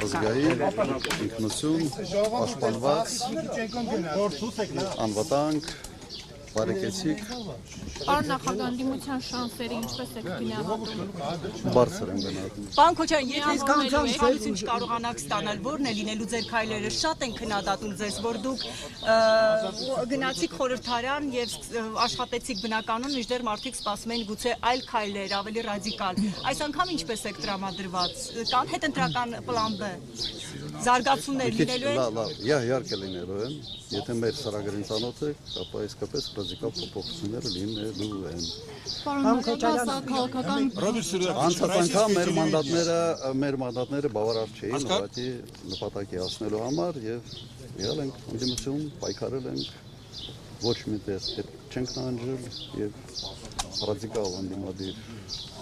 Ազգային ինքնություն, պաշտպանված, անվտանգ, բարեկեցիկ, Պարոն նախագահ, ընդդիմության շանսերը ինչպես եք գնահատում։ բարձր են գնահատում։ Պարոն Քոչարյան, եթե իշխանություն չկարողանաք ստանալ, ո՞րն է լինելու ձեր քայլերը։ Շատ են քննադատում ձեզ, որ դուք գնացիք խորհրդարան եւ աշխատեցիք բնականon, մինչդեռ մարդիկ սպասում են գուցե այլ քայլեր, ավելի ռադիկալ։ Այս անգամ ինչպես եք տրամադրված։ Կան հետընտրական պլան B։ Զարգացումներ լինելու են։ Իհարկե լինելու են։ Եթե մեր ծրագրին ծանոթ եք, ապա իսկապես ռադիկալ փոփոխությունները լինելու են։ Պարոն Քոչարյան, քաղաքական Անցած անգամ մեր մանդատները բավարար չէին, ուղղակի նպատակի հասնելու համար եւ եղել ենք ընդդիմություն, պայքարել ենք, ոչ մի տեղ չենք նահանջել եւ ռադիկալ անդիմադիր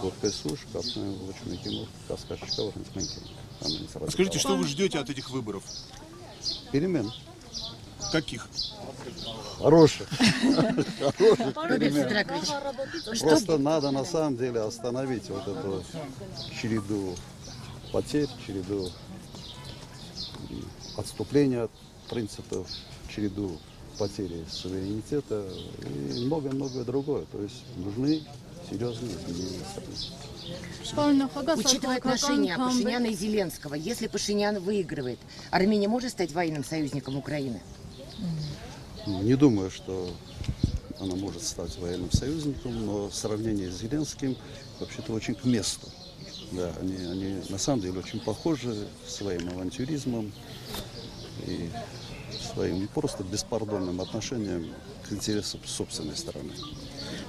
որպես ուժ, կարծում եմ ոչ մեկի մոտ կասկած չկա, որ հենց մենք ենք ամենից ռադիկալ։ Скажите, что вы ждете от этих выборов? Перемен. Каких? Хороших. Просто надо на самом деле остановить вот эту череду потерь, череду отступления от принципов, череду потери суверенитета и многое-многое другое. То есть нужны серьезные изменения. Учитывая отношения Пашиняна и Зеленского, если Пашинян выигрывает, Армения может стать военным союзником Украины? Не думаю, что она может стать военным союзником, но в сравнении с Зеленским вообще-то очень к месту. Да, они на самом деле очень похожи своим авантюризмом и своим просто беспардонным отношением к интересам собственной страны.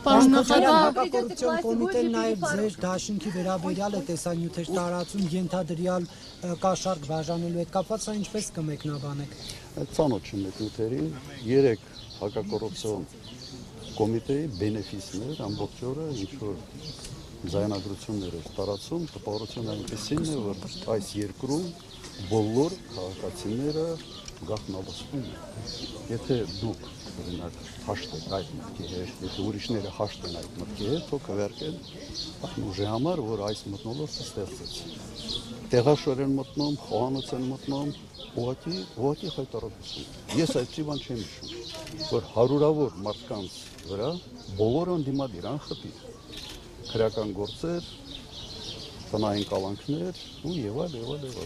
Հակակոռուպցիոն կոմիտեն նաև ձեր դաշինքի վերաբերյալ է տեսանյութեր տարածում ենթադրյալ կաշառք բաժանելու հետ կապված սա ինչպես կմեկնաբանեք։ Ծանոթ չեմ այդ նյութերին, 3 հակակոռուպցիոն կոմիտեի բենեֆիսներ ամբողջ օրը ինչ-որ ձայնագրություններ էր տարածում, տպավորությունը այնպեսին է, որ այս երկրում բոլոր քաղաքացիները գաղտնալսվում են։ Եթե դուք օրինակ հաշտեք այդ մտքի հետ, եթե ուրիշները հաշտեն այդ մտքի հետ, թող քվերկեն այն ուժի համար, որ այս մթնոլորտը ստեղծեց։ Տեղաշոր են մտնում, խոհանոց են մտնում, ուղղակի խայտարակություն։ Ես այդպիսի բան չեմ հիշում, որ հարյուրավոր մարդկանց վրա բոլորը ընդդիմադիր անխտիր, քրեական գործեր, տնային կալանքներ ու եւ այլ,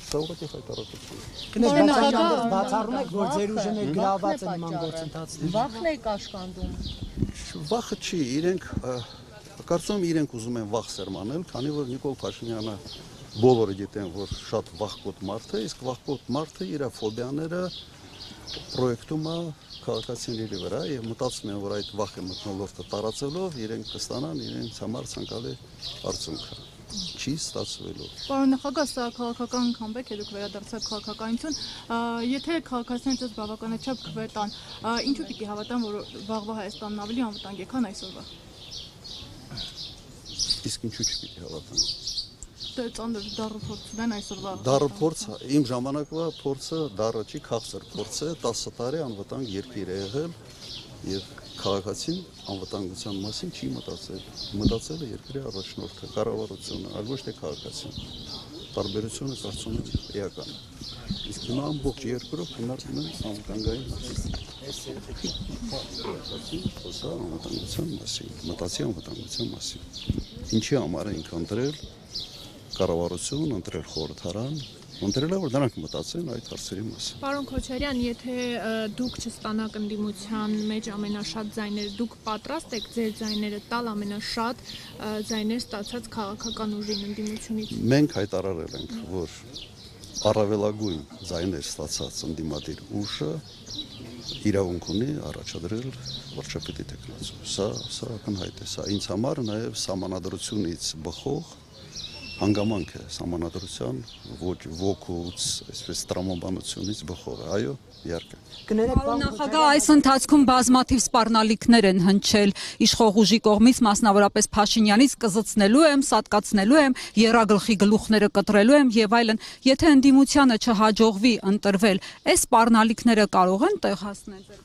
սա ուղղակի խայտարակություն։ Կներկայացնելով բացառում եք, որ ձեր ուժը ներգրաված է նման գործընթացներում։ Վախն եք աշխատում։ Վախը չի, իրենք կարծում եմ իրենք ուզում են վախ սերմանել, քանի որ Նիկոլ Փաշինյանը բոլորը գիտեն, որ շատ վախկոտ մարդ է, իսկ վախկոտ մարդը իր ֆոբիաները պրոյեկտում է քաղաքացիների վրա եւ մտածում են, որ այդ վախը մթնոլորտը տարածելով իրենք կստանան իրենց համար ցանկալի արդյունքը։ Չի ստացվելու։ Պարոն նախագահ, սա քաղաքական քամբեք է, դուք վերադարձաք քաղաքականություն, եթե քաղաքացիները ձեզ բավականաչափ կվետան, ինչու պիտի հավատան, որ վաղվա Հայաստանն ավելի անվտանգ է, քան այսօրվա։ Իսկ ինչու չպիտի հավատան։ Դե ծանր դառը փորձ ունեն այսօրվա։ Դառը փորձ, իմ ժամանակվա փորձը դառը չի, քաղցր փորձ է, 10 տարի անվտանգ երկիր է եղել եւ քաղաքացին անվտանգության մասին չի մտածել։ Մտածել է երկրի առաջնորդը, կառավարությունը, այլ ոչ թե քաղաքացին։ Տարբերությունը կարծում եմ էական է։ Իսկ հիմա ամբողջ երկրով քննարկում են անվտանգային մասին, մտածի անվտանգության մասին։ Ինչի համար ենք ընտրել կառավարություն, ընտրել խորհրդարան, ընտրել է, որ նրանք մտածեն այդ հարցերի մասին։ Պարոն Քոչարյան, եթե դուք չստանաք ընդդիմության մեջ ամենաշատ ձայները, դուք պատրաստ եք ձեր ձայները տալ ամենաշատ ձայներ ստացած քաղաքական ուժին ընդդիմությունից։ Մենք հայտարարել ենք, որ առավելագույն ձայներ ստացած ընդդիմադիր ուժը իրավունք ունի առաջադրել վարչապետի տեխնացու։ Սա ակնհայտ է, սա ինձ համար նաև սահմանադրությունից բխող հանգամանք է սահմանադրության ոչ ոգուց, այսպես տրամաբանությունից բխող է, այո, իհարկե։ Կներեք, Պարոն նախագահ, այս ընթացքում բազմաթիվ սպառնալիքներ են հնչել իշխող ուժի կողմից, մասնավորապես Փաշինյանից, կզցնելու եմ, սատկացնելու եմ, եռագլխի գլուխները կտրելու եմ եւ այլն։ Եթե ընդդիմությանը չհաջողվի ընտրվել, այս սպառնալիքները կարող են տեղ հասնել ձեր։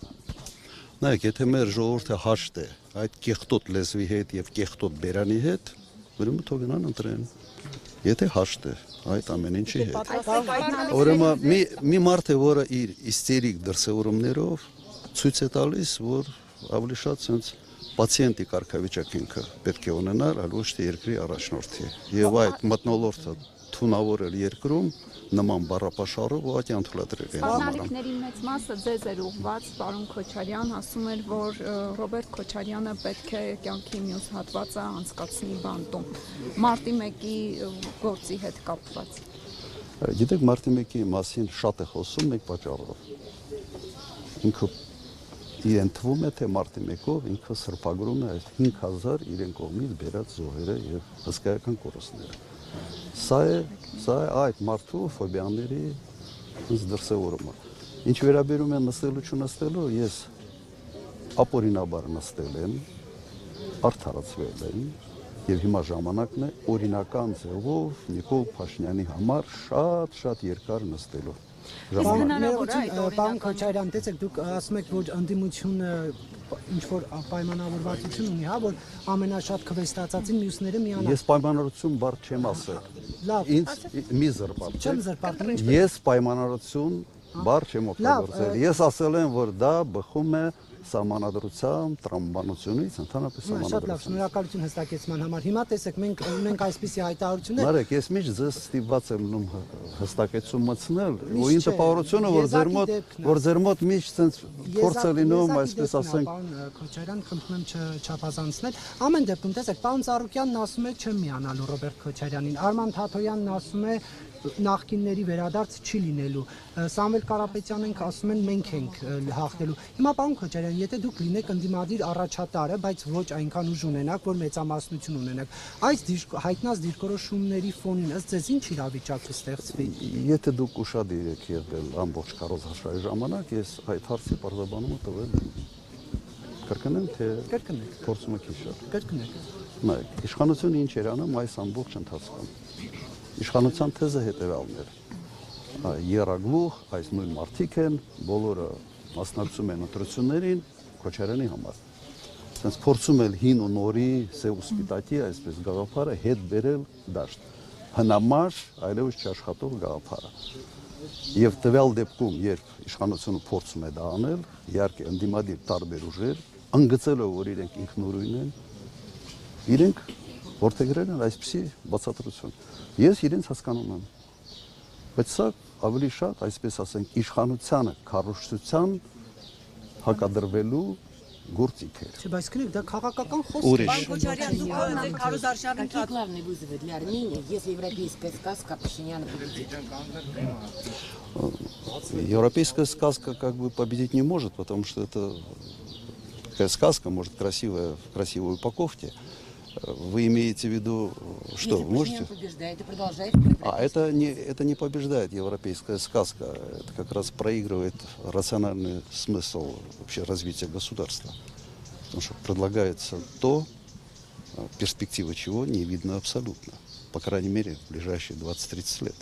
Նայեք, եթե մեր ժողովուրդը հաշտ է այդ կեղտոտ լեզվի հետ եւ կեղտոտ բերանի հետ, ուրեմն թող գնան ընտրեն։ Եթե հաշտ է այդ ամեն ինչի հետ։ Ուրեմն մի մարդ է, որը իր իստերիկ դրսևորումներով ցույց է տալիս, որ ավելի շատ sense պացիենտի կարգավիճակ ինքը պետք է ունենալ, այլ ոչ թե երկրի առաջնորդի։ Եվ այդ մթնոլորտը թունավորել երկրում նման բառապաշարով ուղղակի անթույլատրել է։ Սպառնալիքների մեծ մասը ձեզ էր ուղղված, պարոն Քոչարյան ասում էր, որ Ռոբերտ Քոչարյանը պետք է կյանքի մյուս հատվածը անցկացնի բանտում։ Մարտի 1-ի գործի հետ կապված։ Գիտեք, մարտի 1-ի մասին շատ է խոսում մեկ պատճառով։ Ինքը իրեն թվում է, թե մարտի 1-ով ինքը սրբագրում է 5000 իրեն կողմից բերած զոհերը եւ հսկայական կորուստները։ Սա է այդ մարդու ֆոբիաների դրսևորումը։ Ինչ վերաբերում է նստելու չնստելու, ես ապօրինաբար նստել եմ, արդարացվել եմ եւ հիմա ժամանակն է օրինական ձևով Նիկոլ Փաշինյանի համար շատ երկար նստելու։ Պարոն Քոչարյան, տեսեք, դուք ասում եք, որ ընդդիմությունը ինչ որ պայմանավորվածություն ունի, հա, որ ամենաշատ քվեստացածին մյուսները միանան։ Ես պայմանավորություն բառ չեմ ասել։ Լավ, Ինձ մի զրպարտեք։ չեմ զրպարտում, ինչպես։ Ես պայմանավորություն բառ չեմ օգտագործել։ Ես ասել եմ, որ դա բխում է սահմանադրության, տրամաբանությունից, ընդհանրապես Շատ լավ, սահմանադրության։ շնորհակալություն հստակեցման համար։ Հիմա տեսեք, մենք ունենք այսպիսի հայտարարություններ։ Նարեկ, ես միշտ ձեզ ստիպված եմ նում հստակեցում մտցնել, Միշտ ու ինձ չէ, տպավորությունը, որ ձեր մոտ միշտ sense փորձ է լինում, այսպես ասենք։ Պարոն Քոչարյան, խնդրում եմ չչափազանցնել։ Ամեն դեպքում, տեսեք, պարոն Ծառուկյանն ասում է չեմ միանալու Ռոբերտ Քոչարյանին, Արման Թաթոյանն ասում է նախկինների վերադարձ չի լինելու։ Սամվել Կարապետյանն ասում են մենք ենք հաղթելու։ Հիմա պարոն Քոչարյան, եթե դուք լինեք ընդդիմադիր առաջատարը, բայց ոչ այնքան ուժ ունենաք, որ մեծամասնություն ունենաք, այս հայտնած դիրքորոշումների ֆոնին ըստ ձեզ ինչ իրավիճակ կստեղծվի։ Եթե դուք ուշադիր եք եղել ամբողջ քարոզարշավի ժամանակ, ես այդ հարցի բարձրաբանումը տվել եմ։ Կրկնեմ, թե Կրկնեք։ փորձում եք հիշել։ Կրկնեք։ Նայեք, իշխանությունը ինչ էր անում այս ամբողջ ընթացքում։ Իշխանության թեզը հետևյալն էր։ Եռագլուխ, այս նույն մարդիկ են, բոլորը մասնակցում են ընտրություններին Քոչարյանի համար։ Այսինքն փորձում են հին ու նորի սև ու սպիտակի այսպես գաղափարը հետ բերել դաշտ։ Հնամաշ այլևս չաշխատող գաղափարը։ Եվ տվյալ դեպքում, երբ իշխանությունը փորձում է դա անել, իհարկե ընդդիմադիր տարբեր ուժեր, ընդգծելով, որ իրենք ինքնուրույն են, իրենք որդեգրել են այսպիսի բացատրություն։ Ես իրենց հասկանում եմ։ Բայց սա ավելի շատ, այսպես ասենք, իշխանությանը քարոզչության հակադրվելու գործիք էր։ Չէ, բայց քնեք, դա քաղաքական խոսք է։ Ուրիշ։ Պարոն Քոչարյան, դուք ձեր քարոզարշավին Какие главные вызовы для Армении, если европейская сказка Пашиняна победит? Европейская сказка как бы победить не может, потому что это такая сказка, может, красивая, в красивой упаковке. Вы имеете в виду, что, Если вы можете? Пашинян побеждает и продолжает. Это не побеждает европейская сказка, это как раз проигрывает рациональный смысл вообще развития государства. Потому что предлагается то, перспективы чего не видно абсолютно, по крайней мере, в ближайшие 20-30 лет.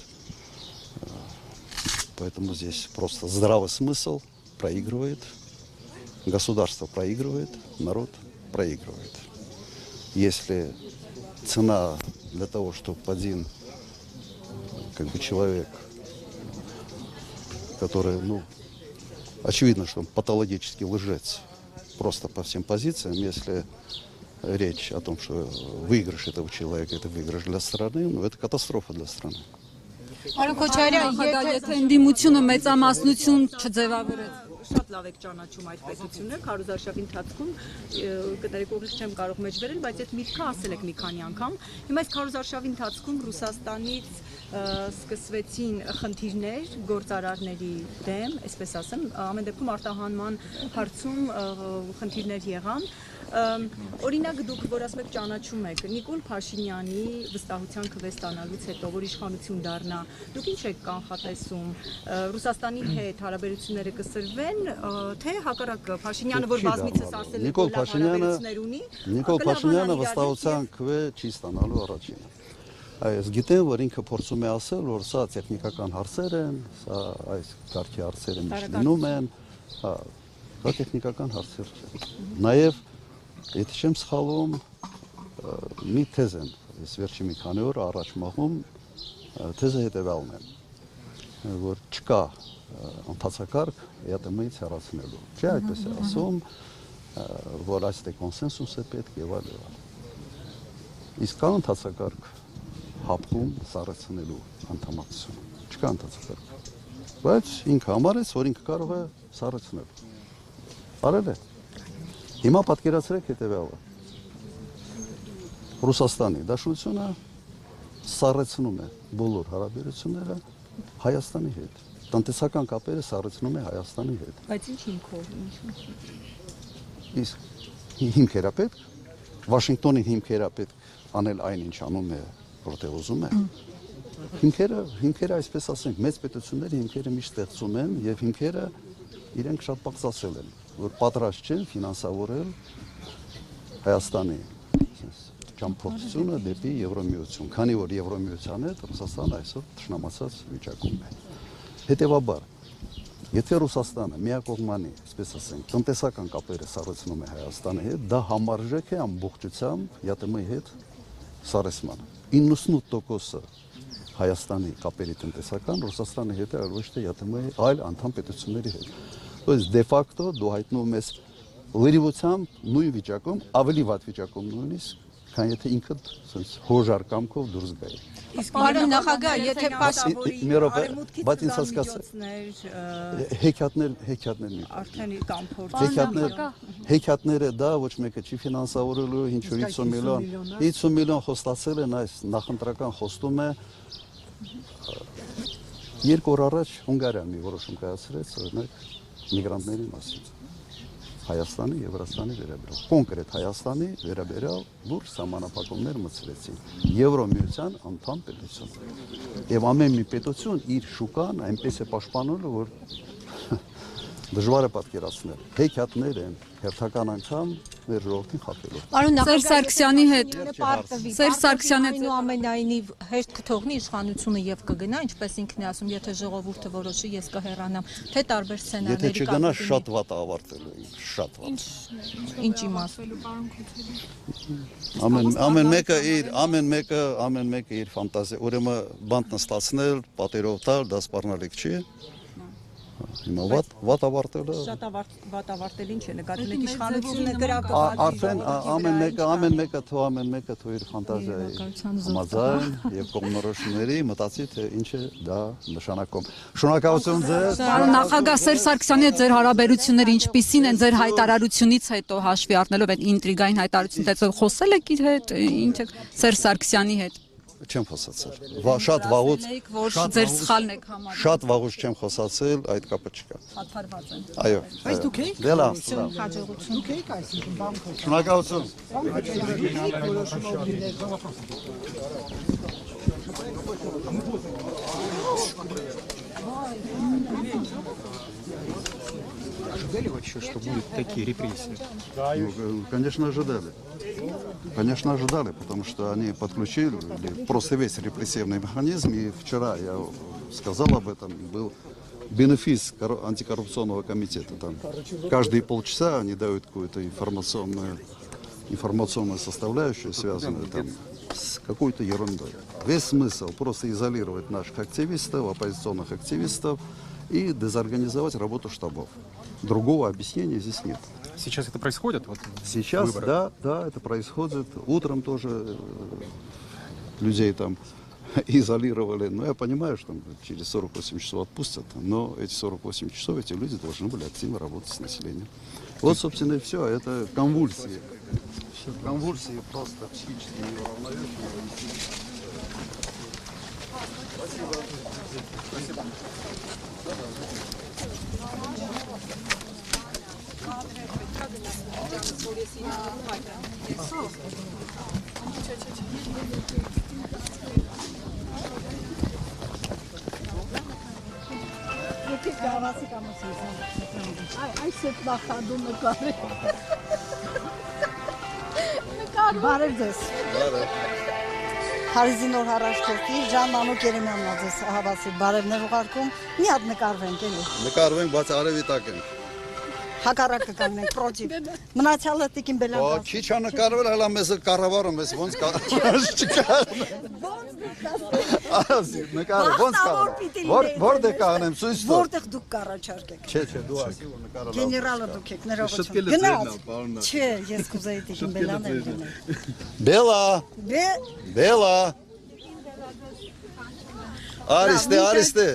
Поэтому здесь просто здравый смысл проигрывает, государство проигрывает, народ проигрывает. Если цена для того, чтобы один как бы человек, который, ну, очевидно, что он патологический лжец, просто по всем позициям, если речь о том, что выигрыш этого человека, это выигрыш для страны, ну, это катастрофа для страны. Պարոն Քոչարյան, Եթե ընդդիմությունը մեծամասնություն չձևավորեց։ շատ շատ լավ եք ճանաչում այդ պետությունը, քարոզարշավի ընթացքում կներեք ուղիղ չեմ կարող մեջ վերել, բայց այդ միտքը ասել եք մի քանի անգամ։ Հիմա այս քարոզարշավի ընթացքում Ռուսաստանից սկսվեցին խնդիրներ գործարարների դեմ, այսպես ասեմ, ամեն դեպքում արտահանման հարցում խնդիրներ եղան։ Օրինակ դուք, որ ասում եք ճանաչում եք Նիկոլ Փաշինյանի վստահության քվե ստանալուց հետո, որ իշխանություն դառնա, դուք ինչ եք կանխատեսում, Ռուսաստանի հետ հարաբերությունները կսրվեն, թե հակառակը Փաշինյանը, որ բազմիցս ասել է, որ լավ հարաբերություններ ունի, Նիկոլ Փաշինյանը վստահության քվե չի ստանալու առաջինը։ Այս գիտեմ, որ ինքը փորձում է ասել, որ սա տեխնիկական հարցեր են, սա այս կարգի հարցերը միշտ լինում են, հա, դա տեխնիկական հարցեր չէ։ Նաև եթե չեմ սխալվում, մի թեզ են, ես վերջի մի քանի օր առաջ մաղում, թեզը հետևյալն է, որ չկա ընթացակարգ ԵՏՄ-ից հեռացնելու։ Չէ, այդպես է ասում, որ այստեղ կոնսենսուս է պետք եւ այլն։ Իսկ կա ընթացակարգ հապկում սառեցնելու անդամակցություն։ Չկա ընթացակարգ։ Բայց ինքը համարեց, որ ինքը կարող է սառեցնել։ Արել է։ Հիմա պատկերացրեք հետևյալը։ Ռուսաստանի Դաշնությունը սառեցնում է բոլոր հարաբերությունները Հայաստանի հետ։ Տնտեսական կապերը սառեցնում է Հայաստանի հետ։ Բայց ինչ հիմքով, Իսկ հիմքերը պետք, Վաշինգտոնի հիմքերը պետք անել այն, ինչ անում է, որտեղ ուզում է։ Հիմքերը, այսպես ասենք, մեծ պետությունների հիմքերը միշտ ստեղծում են եւ հիմքերը իրենք շատ պակսացել են, որ պատրաստ չեն ֆինանսավորել Հայաստանի ճամփորդությունը դեպի Եվրոմիություն, քանի որ Եվրոմիության հետ Ռուսաստանը այսօր թշնամացած վիճակում է։ Հետևաբար, եթե Ռուսաստանը միակողմանի, այսպես ասենք, տնտեսական կապերը սառեցնում է Հայաստանի հետ, դա համարժեք է ամբողջությամբ ԵՏՄ-ի հետ սառեցմանը։ 98% Հայաստանի կապերի տնտեսական Ռուսաստանի հետ է, ոչ թե ԵՏՄ-ի այլ անդամ պետությունների հետ։ Ըստ դե ֆակտո դու հայտնում ես լրիվությամբ նույն վիճակում, ավելի վատ վիճակում նույնիսկ, քան եթե ինքդ sense հոժար կամքով դուրս գայի։ Իսկ պարոն նախագահ, եթե բայց ինձ հասկացեք, հեքիաթներ մի արդեն կամ փորձ հեքիաթները դա ոչ մեկը չի ֆինանսավորելու, ինչ որ 50 միլիոն խոստացել են այս նախընտրական խոստումը։ Երկու օր առաջ Հունգարիան մի որոշում կայացրեց, օրինակ միգրանտների մասին։ Հայաստանի եւ Վրաստանի վերաբերյալ, կոնկրետ Հայաստանի վերաբերյալ լուրջ սահմանափակումներ մտցրեցին Եվրոմիության անդամ պետություն։ Եվ ամեն մի պետություն իր շուկան այնպես է պաշտպանելու, որ դժվար է պատկերացնել։ Հեքիաթներ են, հերթական անգամ մեր ժողովրդին խաբելու։ Պարոն Սերժ Սարգսյանի հետ Սերժ Սարգսյանի հետ ամենայնիվ հեշտ կթողնի իշխանությունը եւ կգնա, ինչպես ինքն է ասում, եթե ժողովուրդը որոշի, ես կհեռանամ, թե տարբեր սցենարների Եթե չգնա, շատ վատ ավարտելու է, շատ վատ։ Ինչ իմաստ։ Ամեն մեկը իր ֆանտազիա, ուրեմն բանտ նստացնել, պատերով տալ, դա սպառնալիք չի։ Հիմա վատ ավարտելը շատ վատ ավարտել ինչ է նկատել եք իշխանությունը գրակոծած արդեն ամեն մեկը թող իր ֆանտազիայի համաձայն եւ կողմնորոշումների մտածի թե ինչ է դա նշանակում։ Շնորհակալություն ձեզ։ Պարոն նախագահ Սերժ Սարգսյանի հետ ձեր հարաբերությունները ինչպիսին են ձեր հայտարարությունից հետո հաշվի առնելով այդ ինտրիգային հայտարարությունից հետո խոսել եք իր հետ, ինչ է Սերժ Սարգսյանի հետ։ Չեմ խոսացել։ Շատ վաղուց ձեր սխալն եք համարում։ Շատ վաղուց չեմ խոսացել, այդ կապը չկա։ Խաթարված են։ Այո։ Բայց դուք եք Դե լավ։ Հաջողություն։ Դուք եք այսինքն բան խոսում։ Շնորհակալություն։ Ожидали вообще, что будут такие репрессии? Ну, конечно, ожидали. Конечно, ожидали, потому что они подключили просто весь репрессивный механизм. И вчера я сказал об этом, был бенефис антикоррупционного комитета. Там каждые полчаса они дают какую-то информационную составляющую, связанную там с какой-то ерундой. Весь смысл просто изолировать наших активистов, оппозиционных активистов и дезорганизовать работу штабов. Другого объяснения здесь нет. Сейчас это происходит? Вот, Сейчас, выборы? да, это происходит. Утром тоже людей там изолировали. Но я понимаю, что через 48 часов отпустят, но эти 48 часов эти люди должны были активно работать с населением. Вот, собственно, и все. Это конвульсии. Конвульсии просто психически неуравновешенные. Բարև ձեզ։ Հարիզինոր հարաշտեցի Ժան Մանուկ Երեմյանն ա ձեզ հավասի բարևներ ուղարկում։ Մի հատ նկարվենք էլի։ Նկարվենք, բայց արևի տակ ենք։ Հակառակը կանգնենք պրոջիվ։ Մնացյալը տիկին բելան։ Ո, քիչ ա նկարվել, հələ մեզ կառավարում ես, ոնց կա։ Ասի, նկարը ոնց կա։ Որտե կանեմ, ցույց տա։ Որտեղ դուք կառաջարկեք։ Չէ, դու ասի, որ նկարը լավ։ Գեներալը դուք եք, ներողություն։ Գնաց։ Չէ, ես կուզեի տիկին բելան եմ։ Բելա, Բելա։ Արիստե։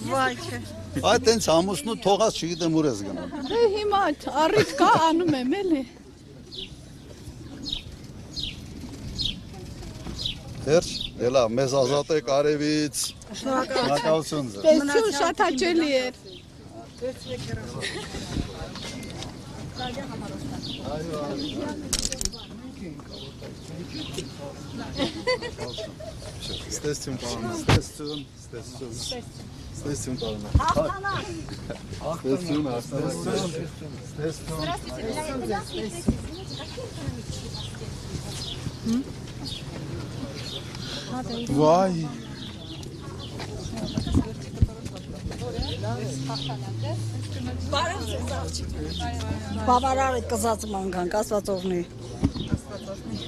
Վայ, չէ։ Այդ տենց ամուսնու թողած չգիտեմ ուր ես գնալ։ Դե հիմա առիթ կա անում եմ էլի։ Դերջ, դելա, մեզ ազատեք արևից։ Շնորհակալություն ձեզ։ Տեսություն շատ հաճելի էր։ Ստեսություն պարոն, ստեսություն։ Ստեսություն պարոն։ Ստեսություն։ Վայ։ Բավարար է կզած ման գանք, Աստված օրհնի։